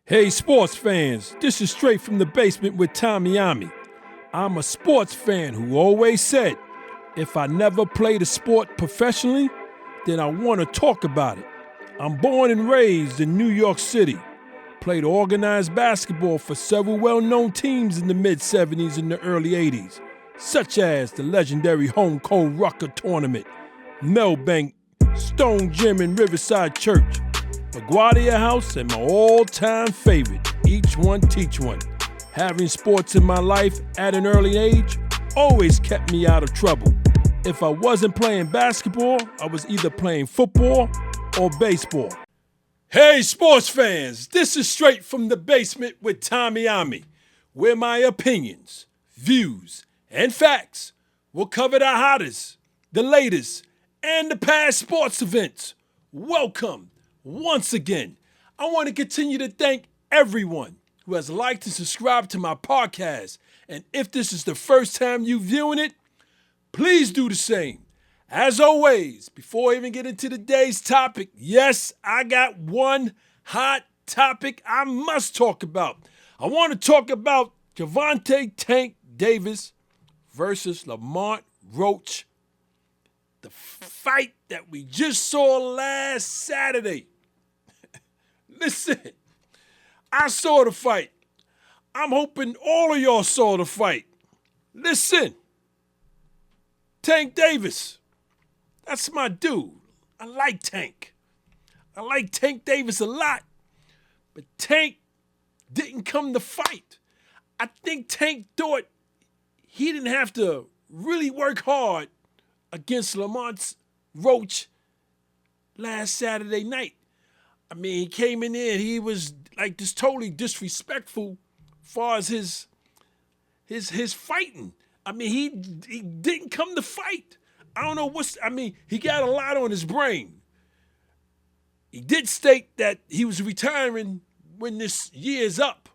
Hey sports fans, this is Straight from the Basement with Tommy Ommy. I'm a sports fan who always said, if I never played a sport professionally, then I want to talk about it. I'm born and raised in New York City. Played organized basketball for several well-known teams in the mid-'70s and the early '80s, such as the legendary Home Cold Rucker Tournament, Melbank, Stone Gym and Riverside Church, LaGuardia House, and my all-time favorite, Each One Teach One. Having sports in my life at an early age always kept me out of trouble. If I wasn't playing basketball, I was either playing football or baseball. Hey sports fans, this is Straight from the Basement with Tommy Ommy, where my opinions, views, and facts will cover the hottest, the latest, and the past sports events. Welcome. Once again, I want to continue to thank everyone who has liked and subscribed to my podcast. And if this is the first time you're viewing it, please do the same. As always, before I even get into today's topic, yes, I got one hot topic I must talk about. I want to talk about Gervonta Tank Davis versus Lamont Roach. The fight that we just saw last Saturday. Listen, I saw the fight. I'm hoping all of y'all saw the fight. Listen, Tank Davis, that's my dude. I like Tank. I like Tank Davis a lot, but Tank didn't come to fight. I think Tank thought he didn't have to really work hard against Lamont Roach last Saturday night. I mean, he came in there and he was like just totally disrespectful as far as his fighting. I mean, he didn't come to fight. I don't know he got a lot on his brain. He did state that he was retiring when this year's up.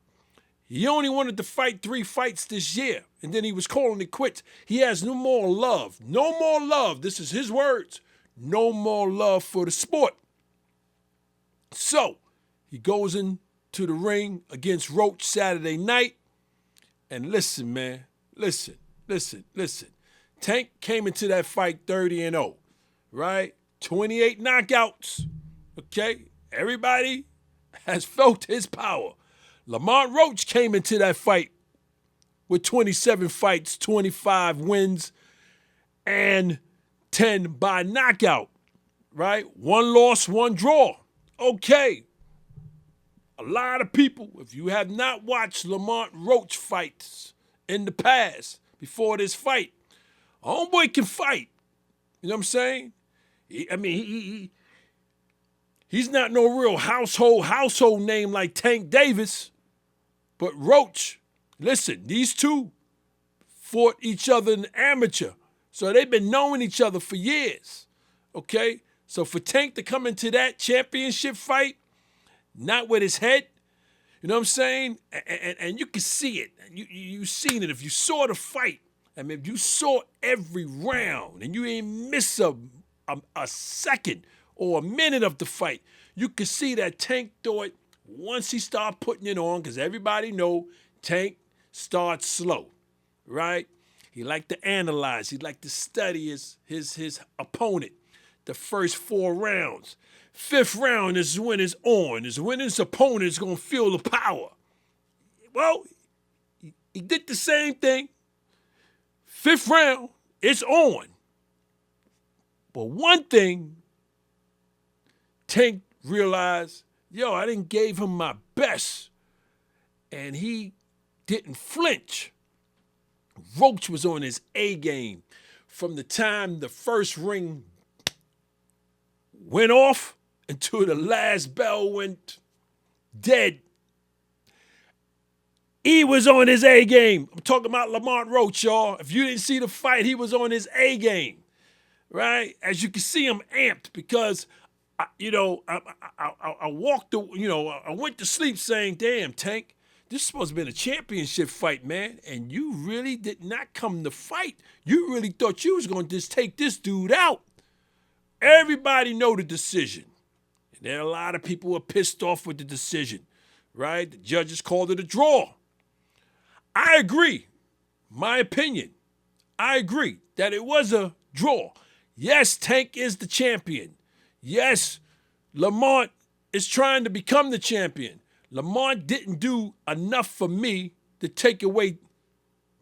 He only wanted to fight 3 fights this year, and then he was calling it quits. He has no more love. No more love. This is his words. No more love for the sport. So, he goes into the ring against Roach Saturday night. And listen, man. Listen. Tank came into that fight 30-0, right? 28 knockouts, okay? Everybody has felt his power. Lamont Roach came into that fight with 27 fights, 25 wins, and 10 by knockout, right? 1 loss, 1 draw. Okay. A lot of people, if you have not watched Lamont Roach fights in the past, before this fight, homeboy can fight. You know what I'm saying? He's not no real household name like Tank Davis. But Roach, listen, these two fought each other in amateur. So they've been knowing each other for years. Okay? So for Tank to come into that championship fight, not with his head, you know what I'm saying? And you can see it. You seen it. If you saw the fight, I mean, if you saw every round and you ain't miss a second or a minute of the fight, you could see that Tank thought once he started putting it on, because everybody know Tank starts slow, right? He liked to analyze. He liked to study his opponent. The first 4 rounds. 5th round is when it's on. Is when his opponent is going to feel the power. Well, he did the same thing. 5th round, it's on. But one thing Tank realized, I didn't give him my best. And he didn't flinch. Roach was on his A game. From the time the first ring went off until the last bell went dead, he was on his A game. I'm talking about Lamont Roach, y'all. If you didn't see the fight, he was on his A game, right? As you can see, I'm amped because, I went to sleep saying, damn, Tank, this is supposed to be a championship fight, man. And you really did not come to fight. You really thought you was going to just take this dude out. Everybody know the decision. And there are a lot of people who are pissed off with the decision. right? The judges called it a draw. I agree. My opinion. I agree that it was a draw. Yes, Tank is the champion. Yes, Lamont is trying to become the champion. Lamont didn't do enough for me to take away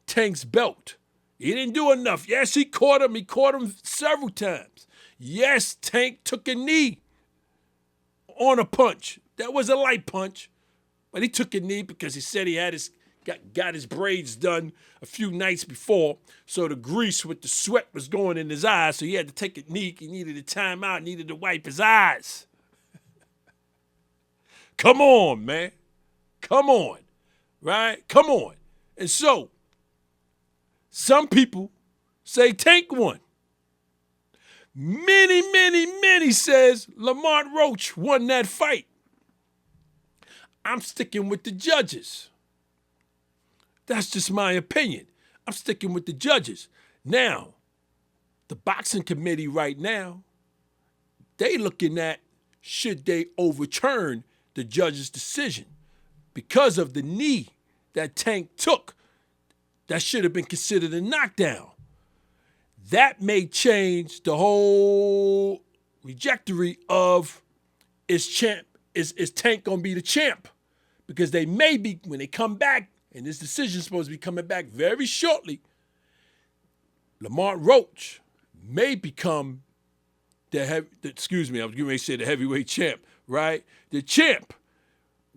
Tank's belt. He didn't do enough. Yes, he caught him. He caught him several times. Yes, Tank took a knee on a punch. That was a light punch, but he took a knee because he said he had got his braids done a few nights before, so the grease with the sweat was going in his eyes, so he had to take a knee. He needed a timeout, needed to wipe his eyes. Come on, man. Come on, right? Come on. And so, some people say Tank won. Many says Lamont Roach won that fight. I'm sticking with the judges. That's just my opinion. I'm sticking with the judges. Now, the boxing committee right now, they looking at should they overturn the judge's decision because of the knee that Tank took that should have been considered a knockdown. That may change the whole trajectory of is Tank gonna be the champ? Because they may be, when they come back, and this decision is supposed to be coming back very shortly, Lamont Roach may become the heavyweight champ, right? The champ.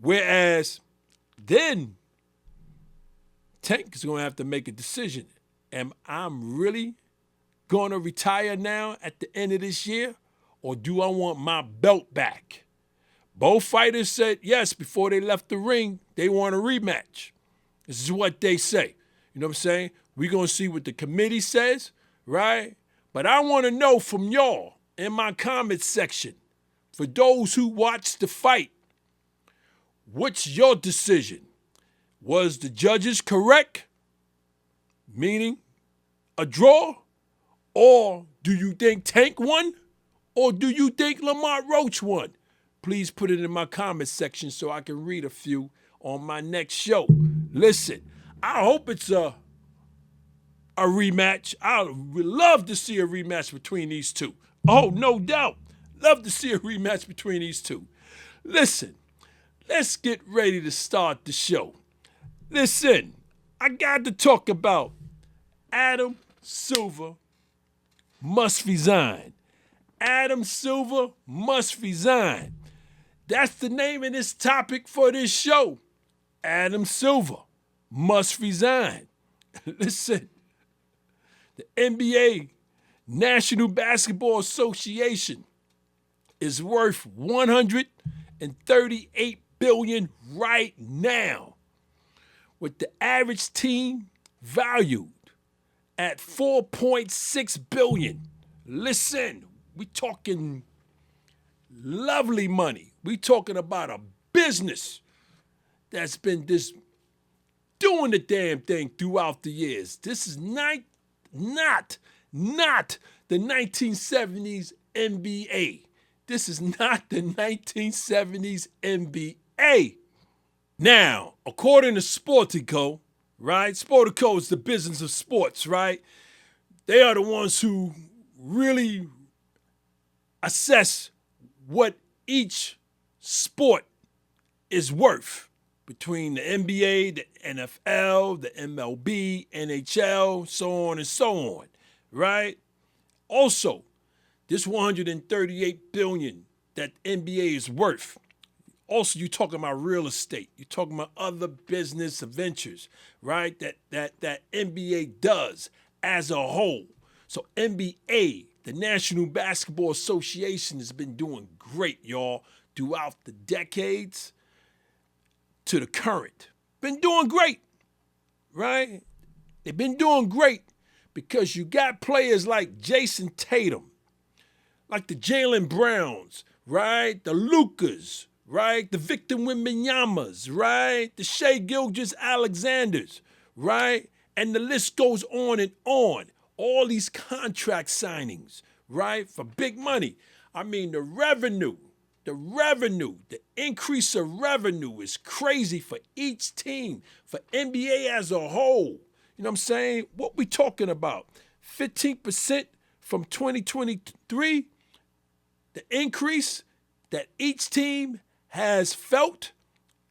Whereas then Tank is going to have to make a decision. Am I really going to retire now at the end of this year, or do I want my belt back? Both fighters said yes before they left the ring. They want a rematch. This is what they say. You know what I'm saying? We're going to see what the committee says, right? But I want to know from y'all in my comments section, for those who watched the fight, what's your decision? Was the judges correct, meaning a draw? Or do you think Tank won? Or do you think Lamont Roach won? Please put it in my comments section so I can read a few on my next show. Listen, I hope it's a rematch. I would love to see a rematch between these two. Oh, no doubt. Love to see a rematch between these two. Listen, let's get ready to start the show. Listen, I got to talk about Adam Silver must resign. Adam Silver must resign. That's the name of this topic for this show. Adam Silver must resign. Listen, the NBA, National Basketball Association, is worth $138 billion right now, with the average team valued at $4.6 billion. Listen, we talking lovely money. We talking about a business that's been doing the damn thing throughout the years. This is not the 1970s NBA. This is not the 1970s NBA. Now, according to Sportico, right? Sportico is the business of sports, right? They are the ones who really assess what each sport is worth between the NBA, the NFL, the MLB, NHL, so on and so on, right? Also, this $138 billion that NBA is worth. Also, you're talking about real estate. You're talking about other business ventures, right? That NBA does as a whole. So NBA, the National Basketball Association, has been doing great, y'all, throughout the decades to the current. Been doing great, right? They've been doing great because you got players like Jason Tatum, like the Jaylen Browns, right? The Lukas, right? The Victor Wembanyama's, right? The Shai Gilgeous-Alexanders, right? And the list goes on and on. All these contract signings, right? For big money. I mean, the revenue The revenue, the increase of revenue is crazy for each team, for NBA as a whole. You know what I'm saying? What we talking about? 15% from 2023, the increase that each team has felt.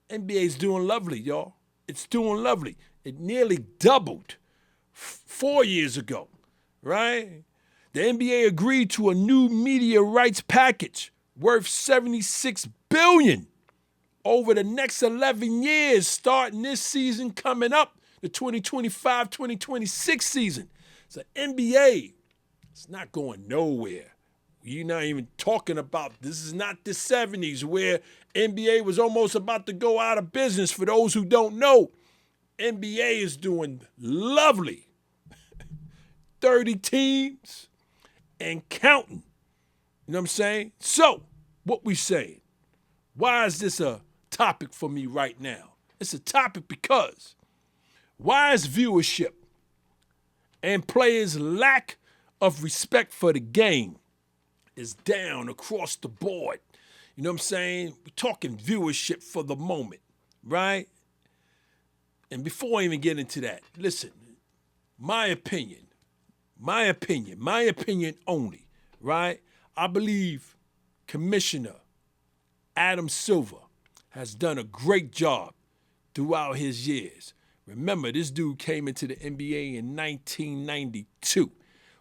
NBA's doing lovely, y'all. It's doing lovely. It nearly doubled 4 years ago, right? The NBA agreed to a new media rights package worth $76 billion over the next 11 years, starting this season coming up, the 2025-2026 season. So NBA, it's not going nowhere. You're not even talking about, this is not the 70s where NBA was almost about to go out of business. For those who don't know, NBA is doing lovely. 30 teams and counting. You know what I'm saying? So, what we saying? Why is this a topic for me right now? It's a topic because why is viewership and players' lack of respect for the game is down across the board? You know what I'm saying? We're talking viewership for the moment, right? And before I even get into that, listen, my opinion only, right? I believe Commissioner Adam Silver has done a great job throughout his years. Remember, this dude came into the NBA in 1992.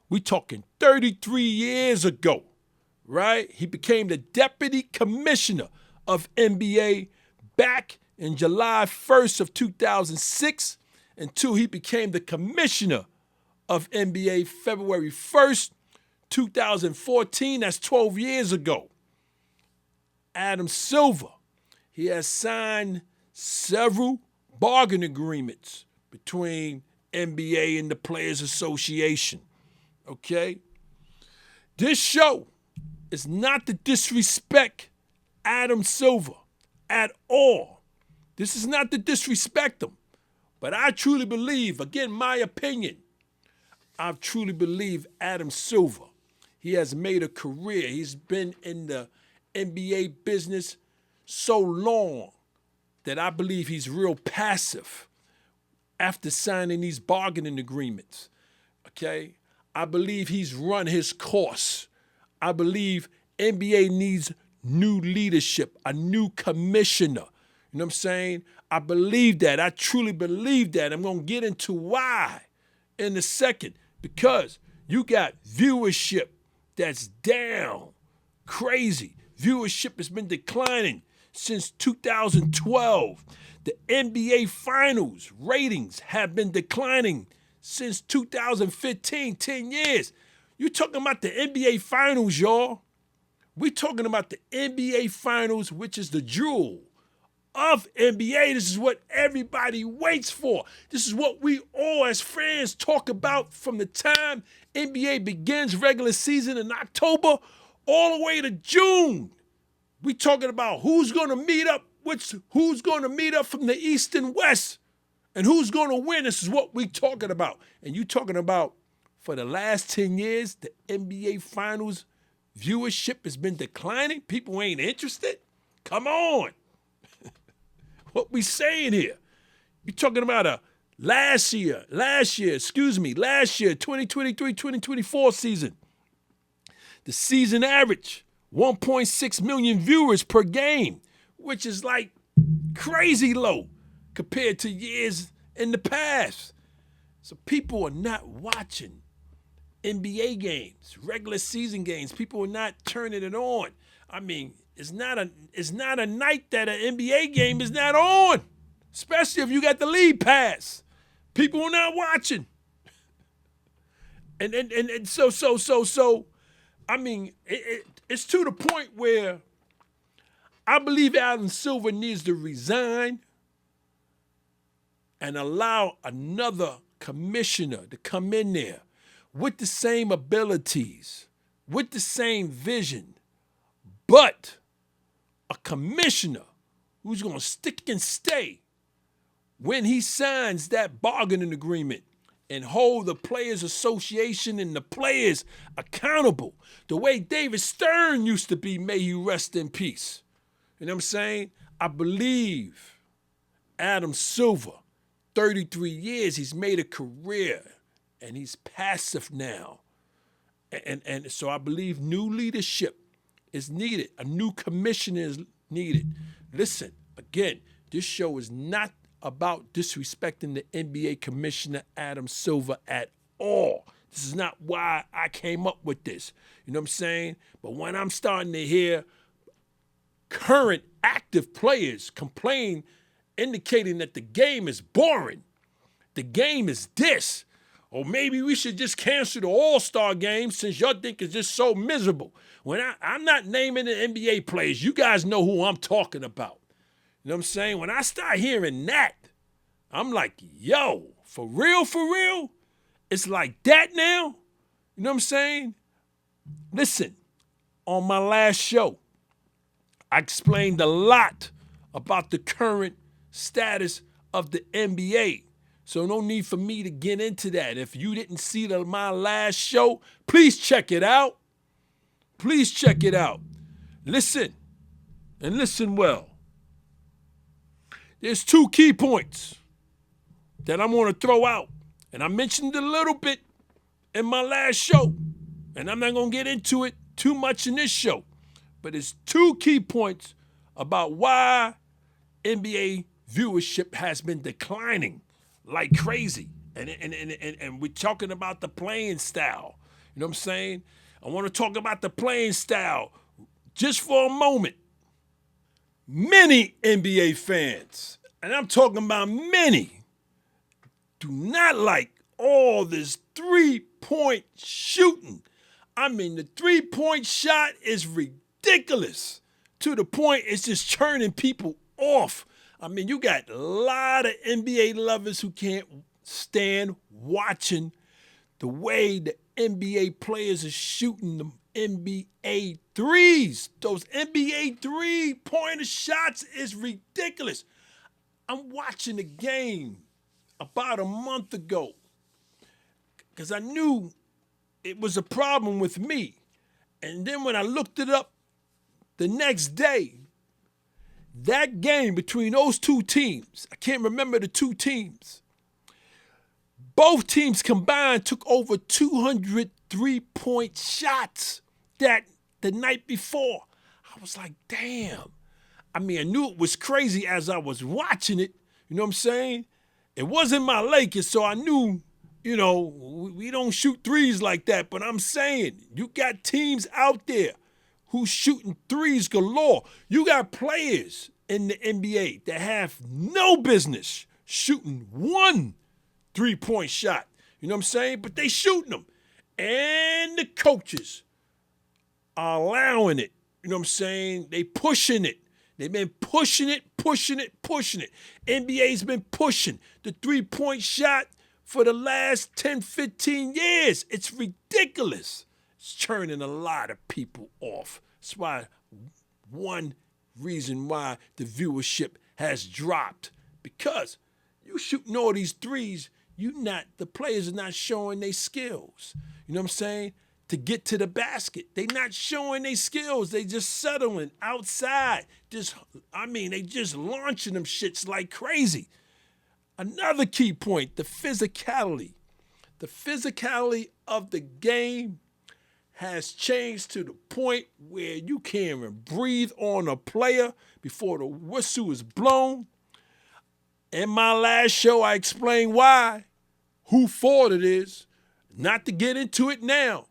We talking 33 years ago, right? He became the deputy commissioner of NBA back in July 1st of 2006 until he became the commissioner of NBA February 1st, 2014. That's 12 years ago. Adam Silver, he has signed several bargain agreements between NBA and the Players Association. Okay? This show is not to disrespect Adam Silver at all. This is not to disrespect him. But I truly believe, again, my opinion, I truly believe Adam Silver, he has made a career. He's been in the NBA business so long that I believe he's real passive after signing these bargaining agreements, okay? I believe he's run his course. I believe NBA needs new leadership, a new commissioner. You know what I'm saying? I believe that. I truly believe that. I'm going to get into why in a second, because you got viewership that's down crazy. Viewership has been declining since 2012. The NBA Finals ratings have been declining since 2015, 10 years. You're talking about the NBA Finals, y'all. We're talking about the NBA Finals, which is the jewel of NBA. This is what everybody waits for. This is what we all as fans talk about from the time NBA begins regular season in October all the way to June. We talking about who's going to meet up, who's going to meet up from the East and West, and who's going to win. This is what we talking about. And you talking about for the last 10 years, the NBA Finals viewership has been declining. People ain't interested. Come on. What we saying here? You're talking about last year, 2023-2024 season. The season average, 1.6 million viewers per game, which is like crazy low compared to years in the past. So people are not watching NBA games, regular season games. People are not turning it on. I mean, it's not a night that an NBA game is not on, especially if you got the league pass. People are not watching. And so I mean, it's to the point where I believe Adam Silver needs to resign and allow another commissioner to come in there with the same abilities, with the same vision, but a commissioner who's going to stick and stay when he signs that bargaining agreement and hold the Players Association and the players accountable. The way David Stern used to be, may he rest in peace. You know what I'm saying? I believe Adam Silver, 33 years, he's made a career, and he's passive now. And so I believe new leadership is needed. A new commissioner is needed. Listen, again, this show is not about disrespecting the NBA commissioner, Adam Silver, at all. This is not why I came up with this. You know what I'm saying? But when I'm starting to hear current active players complain, indicating that the game is boring, the game is this, or maybe we should just cancel the All-Star game since y'all think it's just so miserable. When I'm not naming the NBA players, you guys know who I'm talking about. You know what I'm saying? When I start hearing that, I'm like, yo, for real? It's like that now? You know what I'm saying? Listen, on my last show, I explained a lot about the current status of the NBA. So no need for me to get into that. If you didn't see my last show, please check it out. Please check it out. Listen, and listen well. There's 2 key points that I'm going to throw out. And I mentioned it a little bit in my last show. And I'm not going to get into it too much in this show. But it's 2 key points about why NBA viewership has been declining like crazy. And we're talking about the playing style. You know what I'm saying? I want to talk about the playing style just for a moment. Many NBA fans, and I'm talking about many, do not like all this 3-point shooting. I mean, the 3-point shot is ridiculous to the point it's just turning people off. I mean, you got a lot of NBA lovers who can't stand watching the way the NBA players are shooting them NBA threes. Those NBA 3-pointer shots is ridiculous. I'm watching the game about a month ago because I knew it was a problem with me. And then when I looked it up the next day, that game between those 2 teams, I can't remember the 2 teams, both teams combined took over 200 3-point shots that the night before. I was like, damn. I mean, I knew it was crazy as I was watching it. You know what I'm saying? It wasn't my Lakers, so I knew, you know, we don't shoot threes like that. But I'm saying, you got teams out there who's shooting threes galore. You got players in the NBA that have no business shooting 1 3-point shot. You know what I'm saying? But they shooting them. And the coaches are allowing it. You know what I'm saying? They pushing it. They've been pushing it. NBA's been pushing the 3-point shot for the last 10, 15 years. It's ridiculous. It's turning a lot of people off. That's why one reason why the viewership has dropped. Because you shooting all these threes, the players are not showing their skills. You know what I'm saying? To get to the basket. They not showing their skills. They just settling outside. They just launching them shits like crazy. Another key point, the physicality. The physicality of the game has changed to the point where you can't even breathe on a player before the whistle is blown. In my last show, I explained why, who fault it is. Not to get into it now,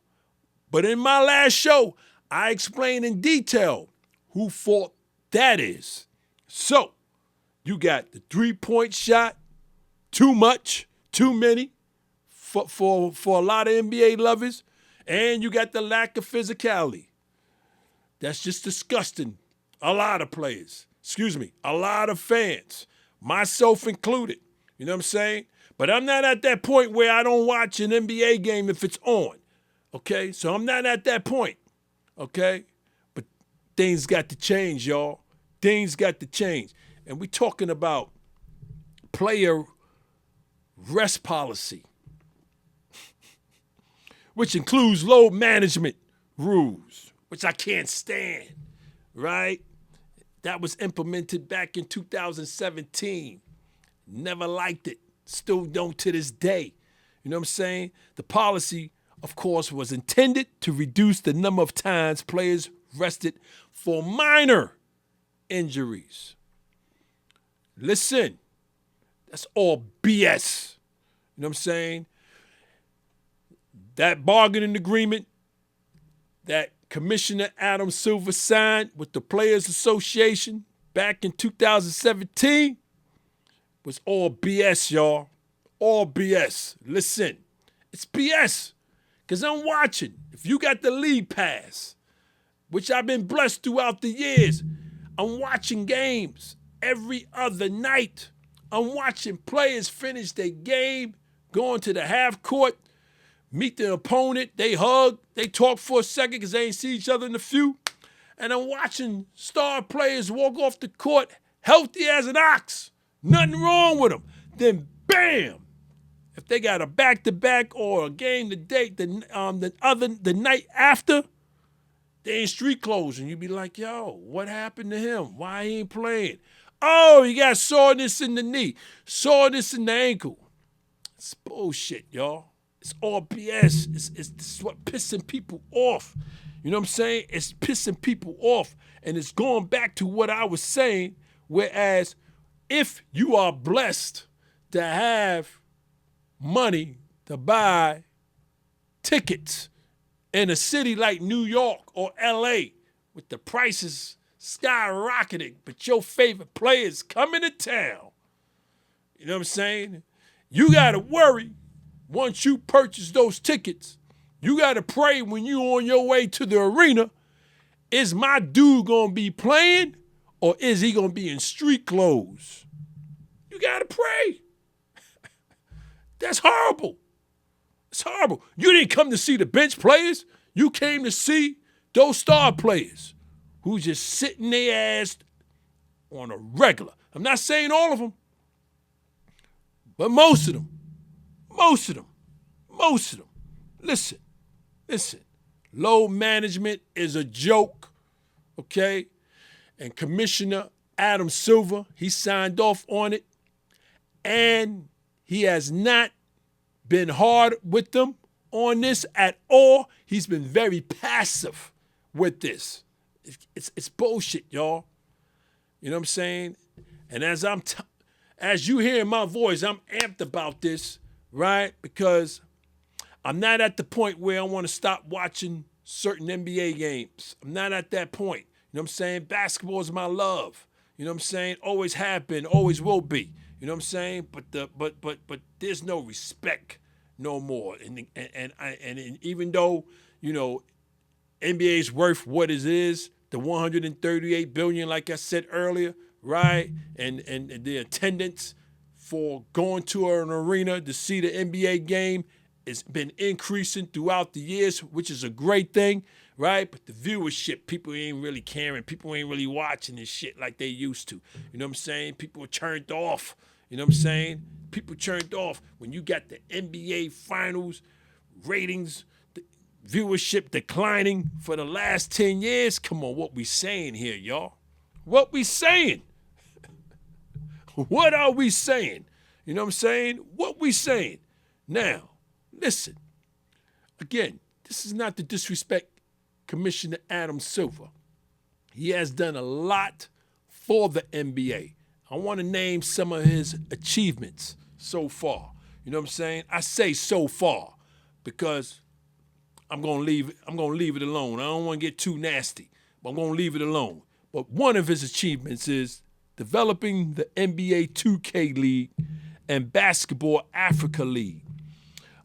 but in my last show, I explained in detail who fault that is. So, you got the 3-point shot, too much, too many for a lot of NBA lovers, and you got the lack of physicality. That's just disgusting. A lot of players, a lot of fans, myself included. You know what I'm saying? But I'm not at that point where I don't watch an NBA game if it's on. Okay? So I'm not at that point. Okay? But things got to change, y'all. Things got to change. And we're talking about player rest policy. which includes load management rules, which I can't stand, right? That was implemented back in 2017. Never liked it. Still don't to this day. You know what I'm saying? The policy, of course, was intended to reduce the number of times players rested for minor injuries. Listen, that's all BS. You know what I'm saying? That bargaining agreement that Commissioner Adam Silver signed with the Players Association back in 2017 was all BS, y'all. All BS. Listen, it's BS because I'm watching. If you got the league pass, which I've been blessed throughout the years, I'm watching games every other night. I'm watching players finish their game, going to the half court, meet the opponent, they hug, they talk for a second because they ain't see each other in a few. And I'm watching star players walk off the court healthy as an ox. Nothing wrong with them. Then bam! If they got a back-to-back or a game the night after, they in street clothes. And you be like, yo, what happened to him? Why he ain't playing? Oh, he got soreness in the knee, soreness in the ankle. It's bullshit, y'all. It's all BS. It's what pissing people off. You know what I'm saying? It's pissing people off. And it's going back to what I was saying, whereas if you are blessed to have money to buy tickets in a city like New York or LA with the prices skyrocketing, but your favorite players coming to town, you know what I'm saying? You got to worry once you purchase those tickets. You got to pray when you on your way to the arena, is my dude going to be playing or is he going to be in street clothes? You got to pray. That's horrible. It's horrible. You didn't come to see the bench players. You came to see those star players who just sitting their ass on a regular. I'm not saying all of them, but most of them. Listen. Load management is a joke, okay? And Commissioner Adam Silver, he signed off on it, and he has not been hard with them on this at all. He's been very passive with this. It's bullshit, y'all. You know what I'm saying? And as you hear my voice, I'm amped about this, right? Because I'm not at the point where I want to stop watching certain NBA games. I'm not at that point. You know what I'm saying? Basketball is my love. You know what I'm saying? Always have been, always will be. You know what I'm saying? But there's no respect no more. And even though, you know, NBA's worth what it is, the $138 billion, like I said earlier, right? And the attendance for going to an arena to see the NBA game, it's been increasing throughout the years, which is a great thing, right? But the viewership, people ain't really caring. People ain't really watching this shit like they used to. You know what I'm saying? People are turned off. You know what I'm saying? People turned off when you got the NBA Finals ratings, the viewership declining for the last 10 years. Come on, what we saying here, y'all? What we saying? What are we saying? You know what I'm saying? What we saying? Now, listen, again, this is not to disrespect Commissioner Adam Silver. He has done a lot for the NBA. I want to name some of his achievements so far. You know what I'm saying? I say so far because I'm gonna leave it alone. I don't want to get too nasty, but I'm gonna leave it alone. But one of his achievements is developing the NBA 2K League and Basketball Africa League.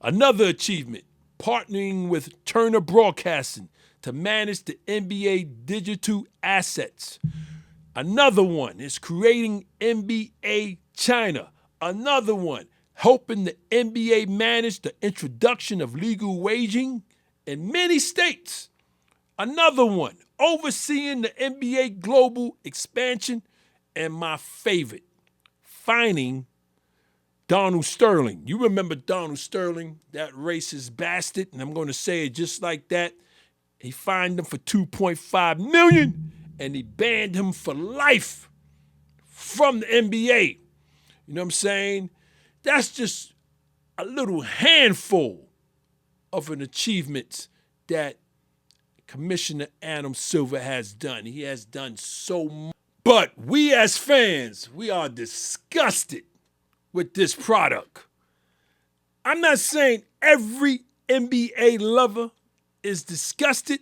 Another achievement, partnering with Turner Broadcasting to manage the NBA digital assets. Another one is creating NBA China. Another one, helping the NBA manage the introduction of legal wagering in many states. Another one, overseeing the NBA global expansion. And my favorite, finding Donald Sterling. You remember Donald Sterling, that racist bastard, and I'm going to say it just like that. He fined him for $2.5 million, and he banned him for life from the NBA. You know what I'm saying? That's just a little handful of an achievement that Commissioner Adam Silver has done. He has done so much. But we as fans, we are disgusted with this product. I'm not saying every NBA lover is disgusted,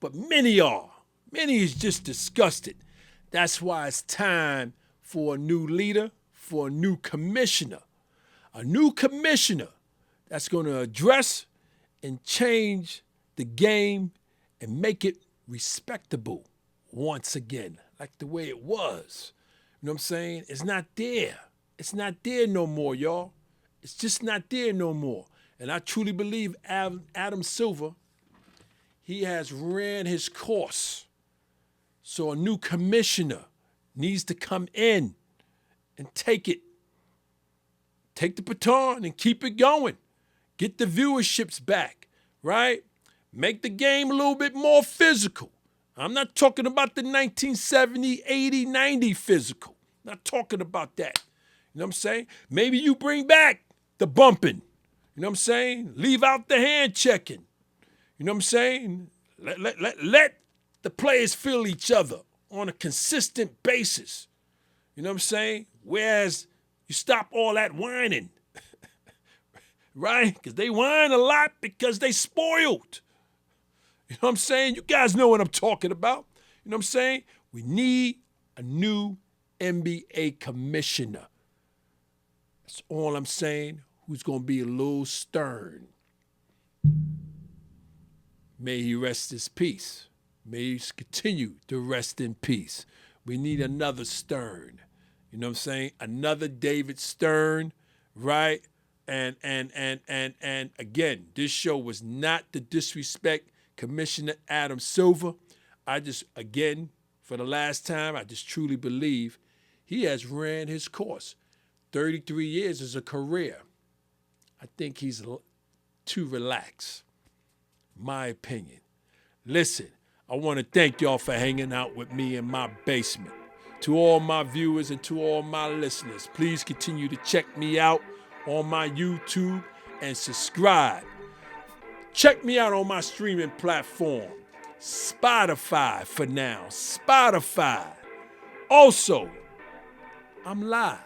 but many are. Many is just disgusted. That's why it's time for a new leader, for a new commissioner. A new commissioner that's going to address and change the game and make it respectable once again, like the way it was. You know what I'm saying? It's not there. It's not there no more, y'all. It's just not there no more. And I truly believe Adam Silver, he has ran his course. So a new commissioner needs to come in and take the baton and keep it going. Get the viewerships back, right? Make the game a little bit more physical. I'm not talking about the 1970, 80, 90 physical. Not talking about that. You know what I'm saying? Maybe you bring back the bumping. You know what I'm saying? Leave out the hand checking. You know what I'm saying? Let the players feel each other on a consistent basis. You know what I'm saying? Whereas you stop all that whining. Right? Because they whine a lot because they spoiled. You know what I'm saying? You guys know what I'm talking about. You know what I'm saying? We need a new NBA commissioner. That's all I'm saying. Who's going to be a little stern. May he rest his peace. May he continue to rest in peace. We need another Stern. You know what I'm saying? Another David Stern, right? And again, this show was not to disrespect Commissioner Adam Silver. I just, again, for the last time, I just truly believe he has ran his course. 33 years is a career. I think he's too relaxed, my opinion. Listen, I want to thank y'all for hanging out with me in my basement. To all my viewers and to all my listeners, please continue to check me out on my YouTube and subscribe. Check me out on my streaming platform, Spotify for now, Spotify. Also, I'm live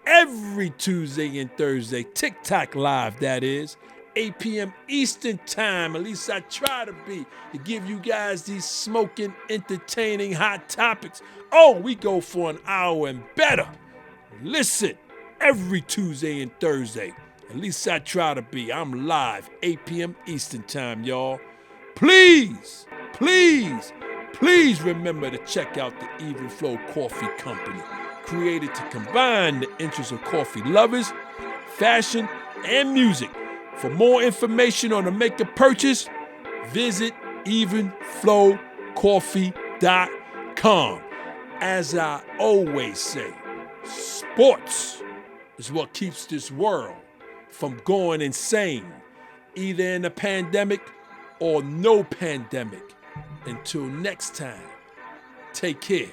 every Tuesday and Thursday, TikTok live that is, 8 p.m. Eastern time, at least I try to be, to give you guys these smoking, entertaining, hot topics. Oh, we go for an hour and better. Listen, every Tuesday and Thursday, at least I try to be. I'm live, 8 p.m. Eastern time, y'all. Please, please, please remember to check out the Even Flow Coffee Company, created to combine the interests of coffee lovers, fashion, and music. For more information on the make a purchase, visit evenflowcoffee.com. As I always say, sports is what keeps this world from going insane, either in a pandemic or no pandemic. Until next time, take care.